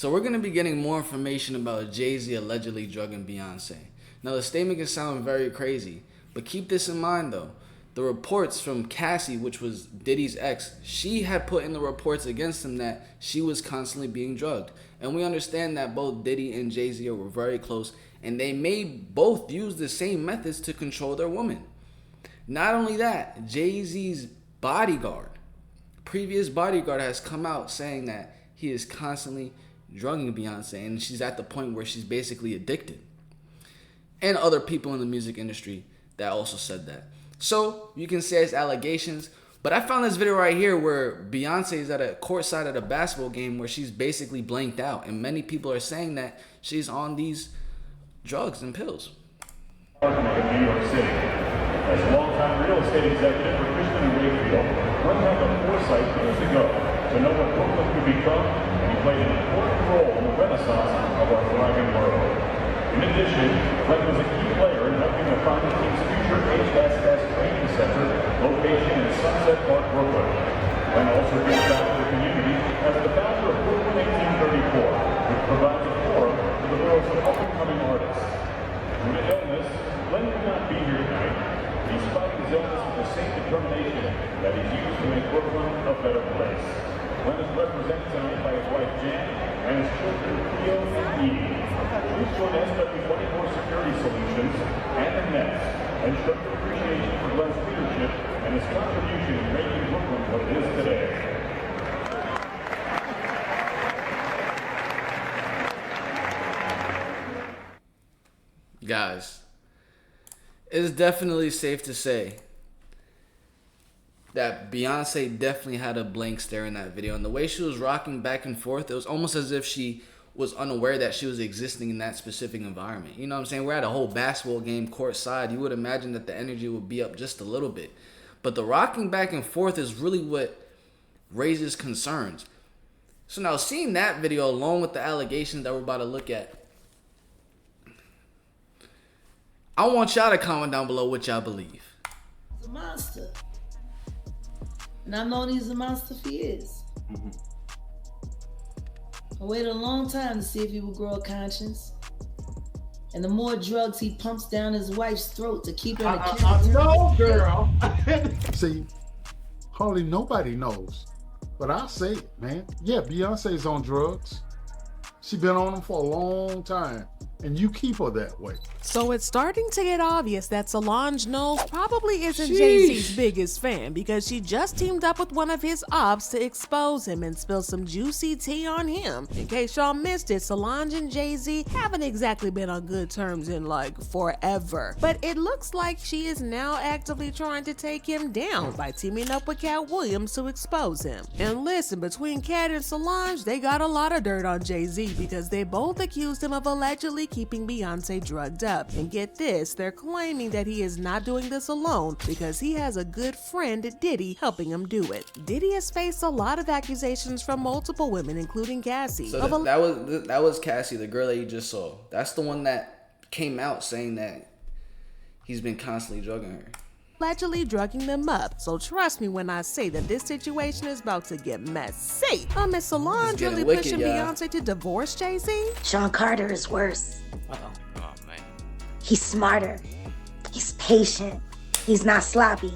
So we're going to be getting more information about Jay-Z allegedly drugging Beyonce. Now the statement can sound very crazy, but keep this in mind though. The reports from Cassie, which was Diddy's ex, she had put in the reports against him that she was constantly being drugged. And we understand that both Diddy and Jay-Z were very close, and they may both use the same methods to control their woman. Not only that, Jay-Z's previous bodyguard has come out saying that he is constantly drugging Beyonce, and she's at the point where she's basically addicted. And other people in the music industry that also said that. So you can say it's allegations, but I found this video right here where Beyonce is at a courtside at a basketball game where she's basically blanked out, and many people are saying that she's on these drugs and pills. New York City. As a longtime real estate executive for Cushman & Wakefield, Glenn had the foresight years ago to know what Brooklyn could become, and he played an important role in the renaissance of our thriving world. In addition, Glenn was a key player in helping to find the team's future HSS training center location in Sunset Park, Brooklyn. Glenn also gives back to the community as the founder of Brooklyn 1834, which provides a forum for the world's up-and-coming artists. Due to illness, Glenn could not be here tonight. He's fighting his illness with the same determination that he's used to make Brooklyn a better place. Glenn is represented tonight by his wife Jan and his children Theo and Edie. Please join SW24 Security Solutions and the Nets and show your appreciation for Glenn's leadership and his contribution in making Brooklyn what it is today. Guys, it's definitely safe to say that Beyonce definitely had a blank stare in that video. And the way she was rocking back and forth, it was almost as if she was unaware that she was existing in that specific environment. You know what I'm saying? We're at a whole basketball game courtside. You would imagine that the energy would be up just a little bit. But the rocking back and forth is really what raises concerns. So now seeing that video along with the allegations that we're about to look at, I want y'all to comment down below what y'all believe. He's a monster. And I've known he's a monster for years. I waited a long time to see if he would grow a conscience. And the more drugs he pumps down his wife's throat to keep her in a I know, girl. See, hardly nobody knows. But I'll say it, man. Yeah, Beyonce's on drugs. She been on them for a long time. And you keep her that way. So it's starting to get obvious that Solange Knowles probably isn't Sheesh. Jay-Z's biggest fan, because she just teamed up with one of his ops to expose him and spill some juicy tea on him. In case y'all missed it, Solange and Jay-Z haven't exactly been on good terms in like forever. But it looks like she is now actively trying to take him down by teaming up with Cat Williams to expose him. And listen, between Cat and Solange, they got a lot of dirt on Jay-Z because they both accused him of allegedly keeping Beyonce drugged up. And get this, they're claiming that he is not doing this alone because he has a good friend, Diddy, helping him do it. Diddy has faced a lot of accusations from multiple women, including Cassie. So that was Cassie, the girl that you just saw. That's the one that came out saying that he's been constantly drugging her. Allegedly drugging them up. So trust me when I say that this situation is about to get messy. Miss Solange really wicked, pushing y'all. Beyonce to divorce Jay-Z? Sean Carter is worse. Oh, man. He's smarter. He's patient. He's not sloppy.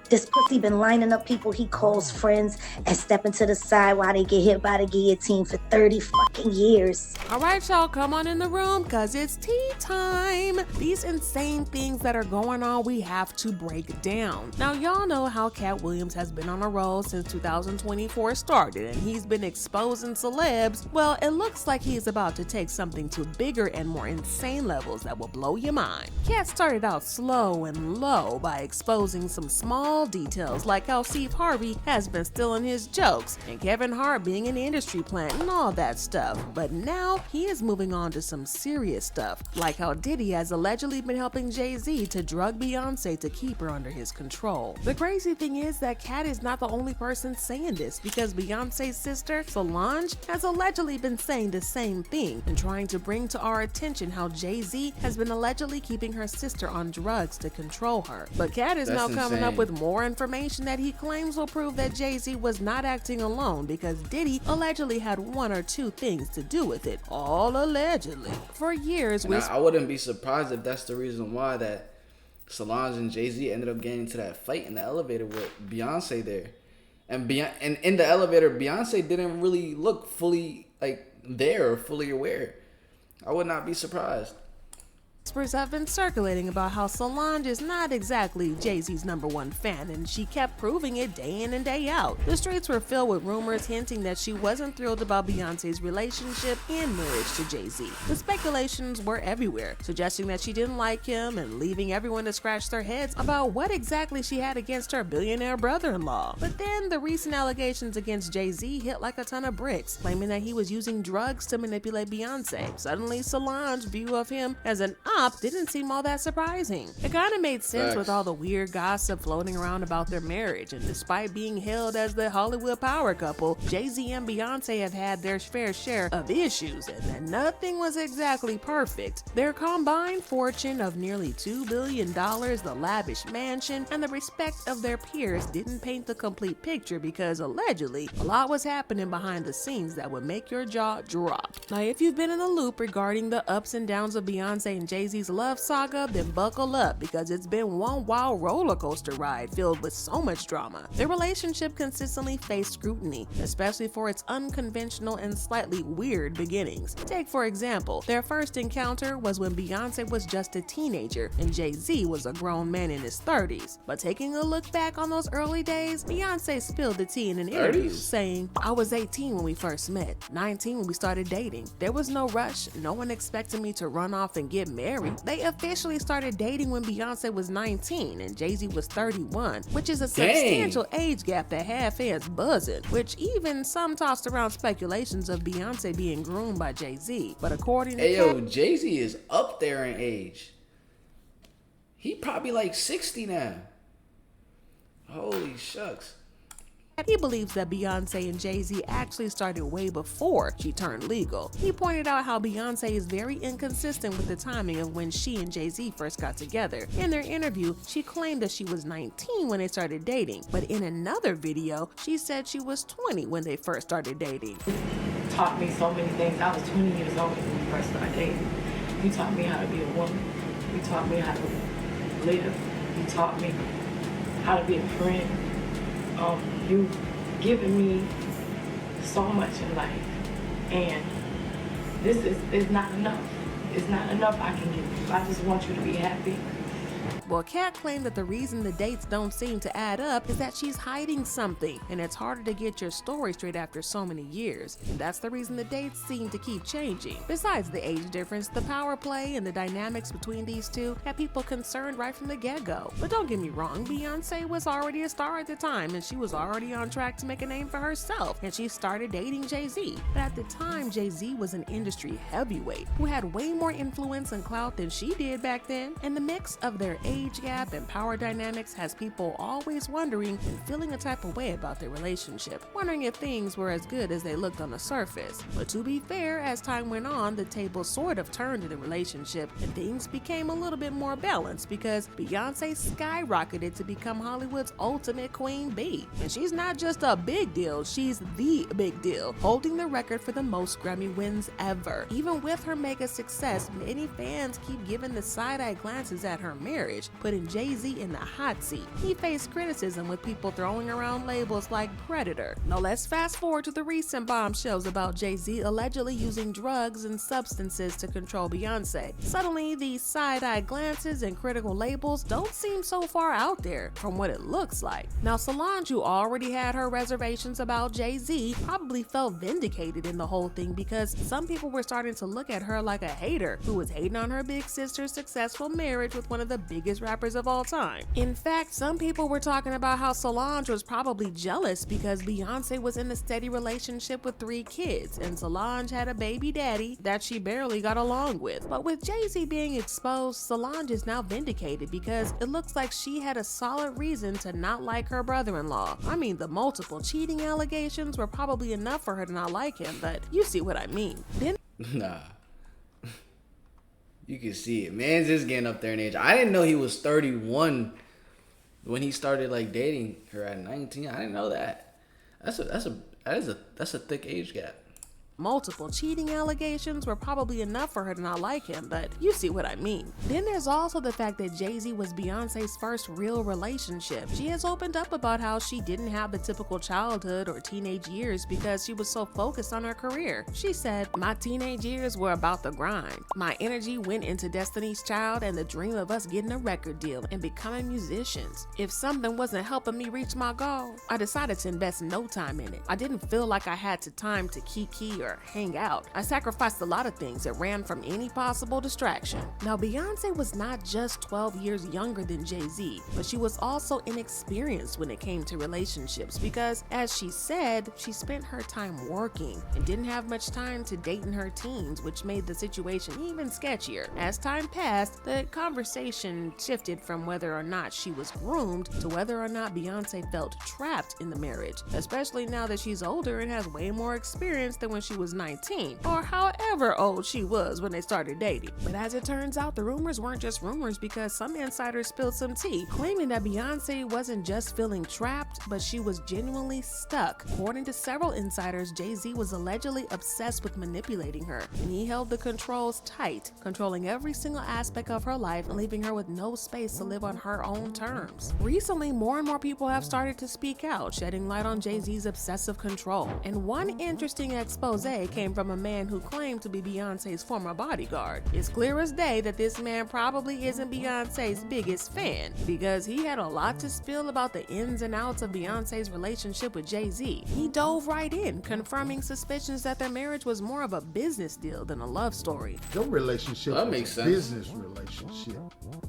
This pussy been lining up people he calls friends and stepping to the side while they get hit by the guillotine for 30 fucking years. All right, y'all, come on in the room because it's tea time. These insane things that are going on, we have to break down. Now, y'all know how Cat Williams has been on a roll since 2024 started, and he's been exposing celebs. Well, it looks like he's about to take something to bigger and more insane levels that will blow your mind. Cat started out slow and low by exposing some small details like how Steve Harvey has been stealing his jokes and Kevin Hart being an industry plant and all that stuff. But now he is moving on to some serious stuff, like how Diddy has allegedly been helping Jay-Z to drug Beyonce to keep her under his control. The crazy thing is that Cat is not the only person saying this, because Beyonce's sister Solange has allegedly been saying the same thing and trying to bring to our attention how Jay-Z has been allegedly keeping her sister on drugs to control her. But Cat is That's now coming up insane. with more more information that he claims will prove that Jay-Z was not acting alone, because Diddy allegedly had one or two things to do with it, all allegedly. For years, I wouldn't be surprised if that's the reason why that Solange and Jay-Z ended up getting into that fight in the elevator with Beyonce there. And in the elevator, Beyonce didn't really look fully like there or fully aware. I would not be surprised. Whispers have been circulating about how Solange is not exactly Jay-Z's #1 fan, and she kept proving it day in and day out. The streets were filled with rumors hinting that she wasn't thrilled about Beyonce's relationship and marriage to Jay-Z. The speculations were everywhere, suggesting that she didn't like him and leaving everyone to scratch their heads about what exactly she had against her billionaire brother-in-law. But then the recent allegations against Jay-Z hit like a ton of bricks, claiming that he was using drugs to manipulate Beyonce. Suddenly, Solange's view of him as an didn't seem all that surprising. It kind of made sense with all the weird gossip floating around about their marriage, and despite being hailed as the Hollywood power couple, Jay-Z and Beyonce have had their fair share of issues, and that nothing was exactly perfect. Their combined fortune of nearly $2 billion, the lavish mansion, and the respect of their peers didn't paint the complete picture, because allegedly, a lot was happening behind the scenes that would make your jaw drop. Now, if you've been in the loop regarding the ups and downs of Beyonce and Jay-Z's love saga, then buckle up, because it's been one wild roller coaster ride filled with so much drama. Their relationship consistently faced scrutiny, especially for its unconventional and slightly weird beginnings. Take, for example, their first encounter was when Beyonce was just a teenager and Jay-Z was a grown man in his 30s. But taking a look back on those early days, Beyonce spilled the tea in an interview, saying, "I was 18 when we first met, 19 when we started dating. There was no rush, no one expected me to run off and get married. They officially started dating when Beyonce was 19 and Jay-Z was 31, which is a substantial age gap that had fans buzzing, which even some tossed around speculations of Beyonce being groomed by Jay-Z. But according to Jay-Z is up there in age. He probably like 60 now. Holy shucks. He believes that Beyonce and Jay-Z actually started way before she turned legal. He pointed out how Beyonce is very inconsistent with the timing of when she and Jay-Z first got together. In their interview, she claimed that she was 19 when they started dating, but in another video, she said she was 20 when they first started dating. Taught me so many things. I was 20 years old when we first started dating. You taught me how to be a woman. You taught me how to live. You taught me how to be a friend. You've given me so much in life, and this is not enough. It's not enough I can give you. I just want you to be happy. Well, Kat claimed that the reason the dates don't seem to add up is that she's hiding something, and it's harder to get your story straight after so many years. And that's the reason the dates seem to keep changing. Besides the age difference, the power play and the dynamics between these two had people concerned right from the get-go. But don't get me wrong, Beyonce was already a star at the time, and she was already on track to make a name for herself, and she started dating Jay-Z. But at the time, Jay-Z was an industry heavyweight who had way more influence and clout than she did back then, and the mix of their age gap and power dynamics has people always wondering and feeling a type of way about their relationship, wondering if things were as good as they looked on the surface. But to be fair, as time went on, the tables sort of turned in the relationship and things became a little bit more balanced, because Beyonce skyrocketed to become Hollywood's ultimate queen bee. And she's not just a big deal, she's the big deal, holding the record for the most Grammy wins ever. Even with her mega success, many fans keep giving the side-eye glances at her marriage, putting Jay-Z in the hot seat. He faced criticism with people throwing around labels like Predator. Now let's fast forward to the recent bombshells about Jay-Z allegedly using drugs and substances to control Beyonce. Suddenly, these side-eye glances and critical labels don't seem so far out there from what it looks like. Now Solange, who already had her reservations about Jay-Z, probably felt vindicated in the whole thing, because some people were starting to look at her like a hater who was hating on her big sister's successful marriage with one of the biggest rappers of all time. In fact, some people were talking about how Solange was probably jealous because Beyonce was in a steady relationship with 3 kids, and Solange had a baby daddy that she barely got along with. But with Jay-Z being exposed, Solange is now vindicated, because it looks like she had a solid reason to not like her brother-in-law. I mean, the multiple cheating allegations were probably enough for her to not like him, but you see what I mean. Then Nah. You can see it. Man's just getting up there in age. I didn't know he was 31 when he started like dating her at 19. I didn't know that. That's a thick age gap. Multiple cheating allegations were probably enough for her to not like him, but you see what I mean. Then there's also the fact that Jay-Z was Beyonce's first real relationship. She has opened up about how she didn't have the typical childhood or teenage years because she was so focused on her career. She said, "My teenage years were about the grind. My energy went into Destiny's Child and the dream of us getting a record deal and becoming musicians. If something wasn't helping me reach my goal, I decided to invest no time in it. I didn't feel like I had the time to kiki or hang out. I sacrificed a lot of things that ran from any possible distraction." Now, Beyonce was not just 12 years younger than Jay-Z, but she was also inexperienced when it came to relationships because, as she said, she spent her time working and didn't have much time to date in her teens, which made the situation even sketchier. As time passed, the conversation shifted from whether or not she was groomed to whether or not Beyonce felt trapped in the marriage, especially now that she's older and has way more experience than when she was 19, or however old she was when they started dating. But as it turns out, the rumors weren't just rumors because some insiders spilled some tea, claiming that Beyonce wasn't just feeling trapped, but she was genuinely stuck. According to several insiders, Jay-Z was allegedly obsessed with manipulating her, and he held the controls tight, controlling every single aspect of her life and leaving her with no space to live on her own terms. Recently, more and more people have started to speak out, shedding light on Jay-Z's obsessive control. And one interesting expose came from a man who claimed to be Beyonce's former bodyguard. It's clear as day that this man probably isn't Beyonce's biggest fan, because he had a lot to spill about the ins and outs of Beyonce's relationship with Jay-Z. He dove right in, confirming suspicions that their marriage was more of a business deal than a love story. Your relationship That is makes a sense. business relationship,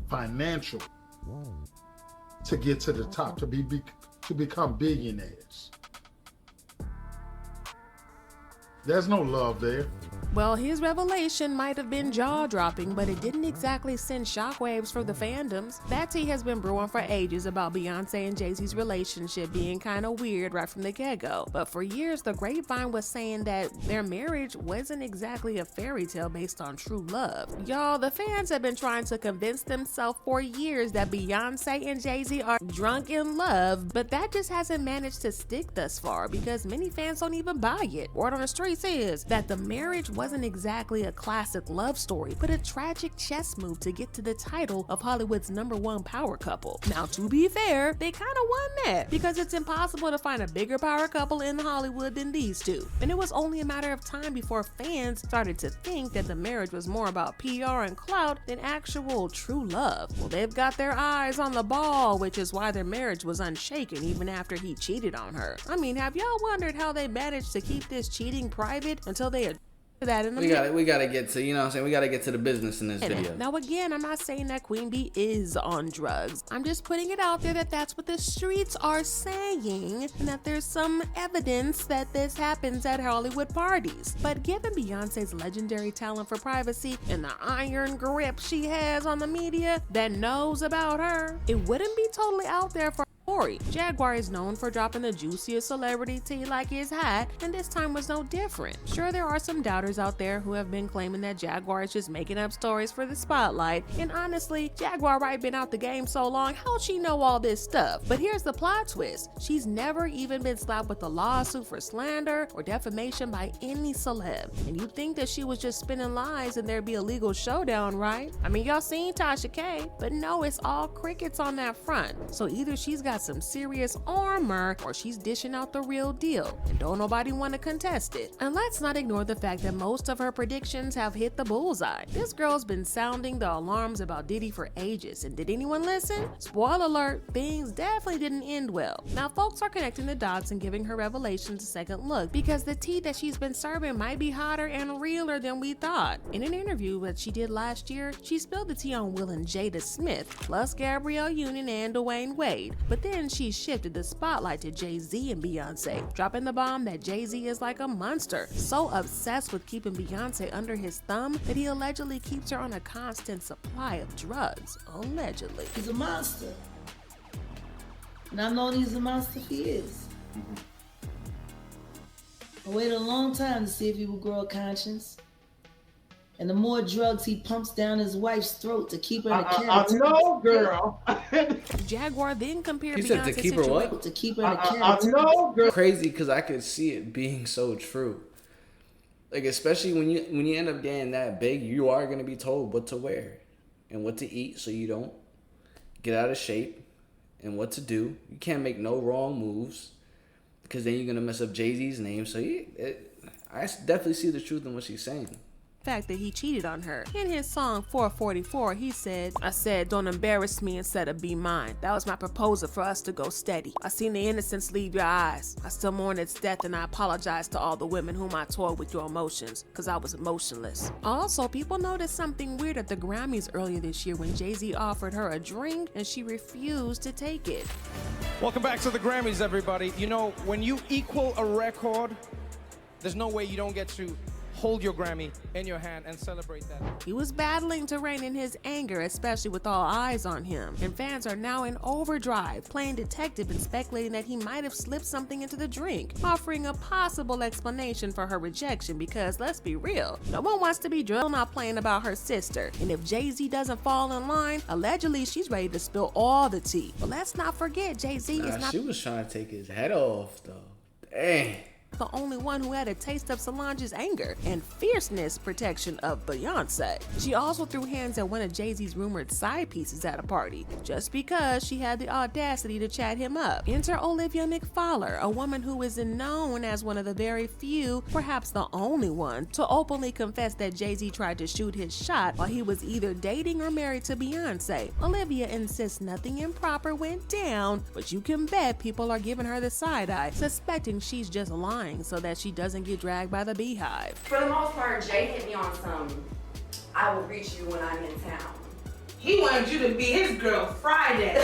financial, to get to the top, to become billionaires. There's no love there. Well, his revelation might have been jaw-dropping, but it didn't exactly send shockwaves for the fandoms. That tea has been brewing for ages about Beyonce and Jay-Z's relationship being kind of weird right from the get-go. But for years, the grapevine was saying that their marriage wasn't exactly a fairy tale based on true love. Y'all, the fans have been trying to convince themselves for years that Beyonce and Jay-Z are drunk in love, but that just hasn't managed to stick thus far because many fans don't even buy it. Word on the streets is that the marriage wasn't exactly a classic love story, but a tragic chess move to get to the title of Hollywood's #1 power couple. Now, to be fair, they kind of won that because it's impossible to find a bigger power couple in Hollywood than these two. And it was only a matter of time before fans started to think that the marriage was more about PR and clout than actual true love. Well, they've got their eyes on the ball, which is why their marriage was unshaken even after he cheated on her. I mean, have y'all wondered how they managed to keep this cheating private until they that in the we gotta get to, you know what I'm saying, we gotta get to the business in this video. Now again, I'm not saying that Queen Bee is on drugs. I'm just putting it out there that that's what the streets are saying, and that there's some evidence that this happens at Hollywood parties. But given Beyonce's legendary talent for privacy and the iron grip she has on the media that knows about her, it wouldn't be totally out there for Jaguar is known for dropping the juiciest celebrity tea like it's hot, and this time was no different. Sure, there are some doubters out there who have been claiming that Jaguar is just making up stories for the spotlight, and honestly, Jaguar right been out the game so long, how'd she know all this stuff? But here's the plot twist. She's never even been slapped with a lawsuit for slander or defamation by any celeb, and you'd think that she was just spinning lies and there'd be a legal showdown, right? I mean, y'all seen Tasha K, but no, it's all crickets on that front. So either she's got some serious armor or she's dishing out the real deal, and don't nobody want to contest it. And let's not ignore the fact that most of her predictions have hit the bullseye. This girl's been sounding the alarms about Diddy for ages, and did anyone listen? Spoiler alert, things definitely didn't end well. Now folks are connecting the dots and giving her revelations a second look because the tea that she's been serving might be hotter and realer than we thought. In an interview that she did last year, she spilled the tea on Will and Jada Smith, plus Gabrielle Union and Dwayne Wade. But then she shifted the spotlight to Jay-Z and Beyonce, dropping the bomb that Jay-Z is like a monster, so obsessed with keeping Beyonce under his thumb that he allegedly keeps her on a constant supply of drugs. Allegedly. He's a monster. And I've known he's a monster for years. I waited a long time to see if he would grow a conscience And the more drugs he pumps down his wife's throat to keep her in a character. No, girl. Jaguar then compared He said to Beyonce's keep her situation. what? To keep her in a character. No, girl. Crazy because I could see it being so true. Like, especially when you end up getting that big, you are going to be told what to wear and what to eat so you don't get out of shape, and what to do. You can't make no wrong moves because then you're going to mess up Jay-Z's name. So I definitely see the truth in what she's saying. Fact that he cheated on her. In his song 444, he said, I said, don't embarrass me instead of be mine. That was my proposal for us to go steady. I seen the innocence leave your eyes. I still mourn its death, and I apologize to all the women whom I toyed with your emotions, because I was emotionless. Also, people noticed something weird at the Grammys earlier this year when Jay-Z offered her a drink and she refused to take it. Welcome back to the Grammys, everybody. You know, when you equal a record, there's no way you don't get to hold your Grammy in your hand and celebrate that. He was battling to rein in his anger, especially with all eyes on him, and fans are now in overdrive, playing detective and speculating that he might have slipped something into the drink, offering a possible explanation for her rejection because, let's be real, no one wants to be drilled not playing about her sister, and if Jay-Z doesn't fall in line, allegedly she's ready to spill all the tea. But let's not forget, Jay-Z is not... She was trying to take his head off, though. Dang. The only one who had a taste of Solange's anger and fierceness protection of Beyonce. She also threw hands at one of Jay-Z's rumored side pieces at a party, just because she had the audacity to chat him up. Enter Olivia McFowler, a woman who is known as one of the very few, perhaps the only one, to openly confess that Jay-Z tried to shoot his shot while he was either dating or married to Beyonce. Olivia insists nothing improper went down, but you can bet people are giving her the side eye, suspecting she's just lying so that she doesn't get dragged by the beehive. For the most part, Jay hit me on some, I will reach you when I'm in town. He wanted you to be his girl Friday.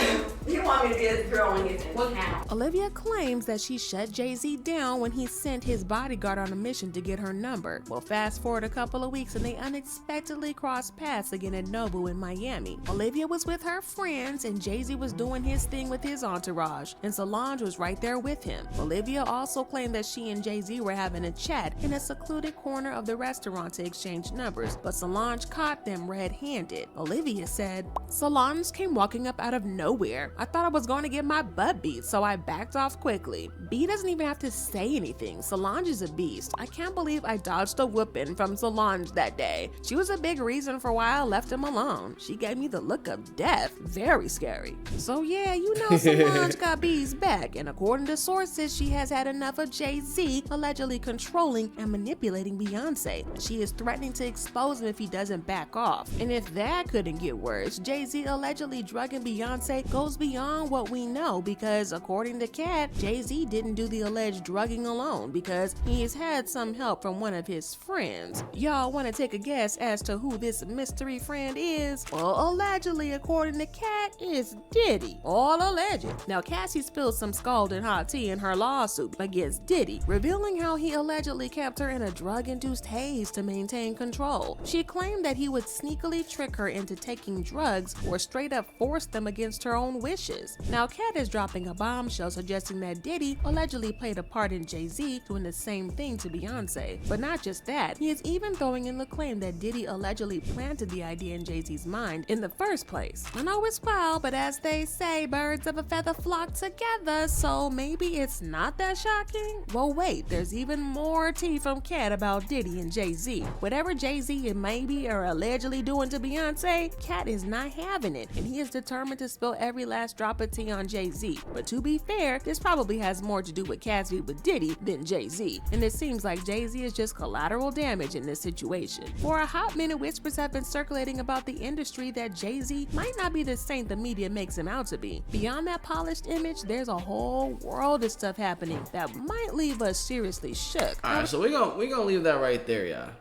He wanted me to be his girl when he's in town. Olivia claims that she shut Jay-Z down when he sent his bodyguard on a mission to get her number. Well, fast forward a couple of weeks and they unexpectedly crossed paths again at Nobu in Miami. Olivia was with her friends and Jay-Z was doing his thing with his entourage, and Solange was right there with him. Olivia also claimed that she and Jay-Z were having a chat in a secluded corner of the restaurant to exchange numbers, but Solange caught them red-handed. Olivia said, Solange came walking up out of nowhere. I thought I was going to get my butt beat, so I backed off quickly. B doesn't even have to say anything. Solange is a beast. I can't believe I dodged a whooping from Solange that day. She was a big reason for why I left him alone. She gave me the look of death. Very scary. So yeah, you know Solange got B's back, and according to sources, she has had enough of Jay-Z allegedly controlling and manipulating Beyonce. She is threatening to expose him if he doesn't back off. And if that couldn't get worse, Jay-Z allegedly drugging Beyonce goes beyond what we know because, according to Kat, Jay-Z didn't do the alleged drugging alone because he has had some help from one of his friends. Y'all want to take a guess as to who this mystery friend is? Well, allegedly, according to Kat, is Diddy. All alleged. Now, Cassie spilled some scalding hot tea in her lawsuit against Diddy, revealing how he allegedly kept her in a drug-induced haze to maintain control. She claimed that he would sneakily trick her into taking drugs or straight up force them against her own wishes. Now, Kat is dropping a bombshell suggesting that Diddy allegedly played a part in Jay-Z doing the same thing to Beyonce. But not just that, he is even throwing in the claim that Diddy allegedly planted the idea in Jay-Z's mind in the first place. I know it's wild, but as they say, birds of a feather flock together, so maybe it's not that shocking? Well, wait, there's even more tea from Kat about Diddy and Jay-Z. Whatever Jay-Z may be or allegedly doing to Beyonce, Kat is not having it, and he is determined to spill every last drop of tea on Jay-Z. But to be fair, this probably has more to do with Kat's beef with Diddy than Jay-Z, and it seems like Jay-Z is just collateral damage in this situation. For a hot minute, whispers have been circulating about the industry that Jay-Z might not be the saint the media makes him out to be. Beyond that polished image, there's a whole world of stuff happening that might leave us seriously shook. Alright, so we're gonna leave that right there, y'all.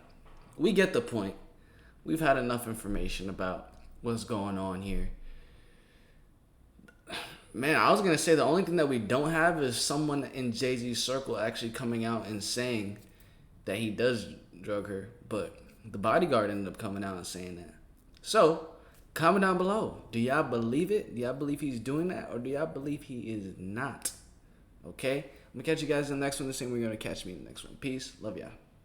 We get the point. We've had enough information about what's going on here. Man, I was gonna say the only thing that we don't have is someone in Jay-Z's circle actually coming out and saying that he does drug her, but the bodyguard ended up coming out and saying that. So, comment down below. Do y'all believe it? Do y'all believe he's doing that? Or do y'all believe he is not? Okay? I'm gonna catch you guys in the next one. The same way you're gonna catch me in the next one. Peace. Love y'all.